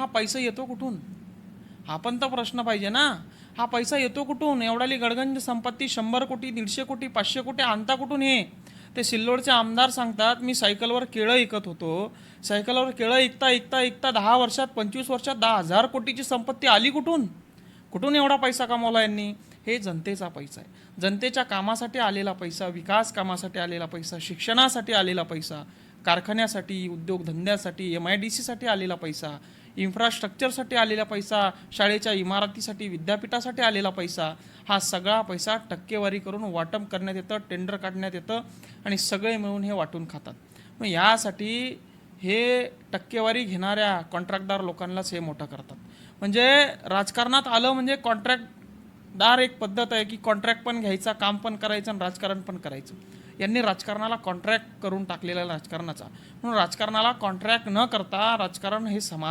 पैसा येतो कुठून? हा पण तर प्रश्न पाहिजे ना. हा पैसा येतो कुठून? एवढाली गडगंज संपत्ती 100 कोटी 150 कोटी 500 कोटी आणता कुठून हे? ते सिल्लोडचे आमदार सांगतात, मी सायकलवर केळं विकत होतो, सायकलवर केळं विकता विकता विकता 10 वर्षात 25 वर्षात 10,000 कोटीची संपत्ती आली कुठून? कुठून एवढा पैसा कमवला यांनी? हे जनतेचा पैसा आहे. जनतेच्या कामासाठी आलेला पैसा, विकास कामासाठी आलेला पैसा, शिक्षणासाठी आलेला पैसा, कारखान्यासाठी, उद्योगधंद्यासाठी, MIDCसाठी आलेला पैसा, इन्फ्रास्ट्रक्चरसाठी आलेला पैसा, शाळेच्या इमारतीसाठी, विद्यापीठासाठी आलेला पैसा, हा सगळा पैसा टक्केवारी करून वाटप करण्यात येतं, टेंडर काढण्यात येतं आणि सगळे मिळून हे वाटून खातात. मग यासाठी हे टक्केवारी घेणाऱ्या कॉन्ट्रॅक्टदार लोकांनाच हे मोठं करतात. म्हणजे राजकारणात आलं म्हणजे कॉन्ट्रॅक्टदार एक पद्धत आहे की कॉन्ट्रॅक्ट पण घ्यायचा, काम पण करायचं आणि राजकारण पण करायचं. यांनी राजकारणाला कॉन्ट्रॅक्ट करून टाकलेला राजकारणाचा. म्हणून राजकारणाला कॉन्ट्रॅक्ट न करता राजकारण हे समाज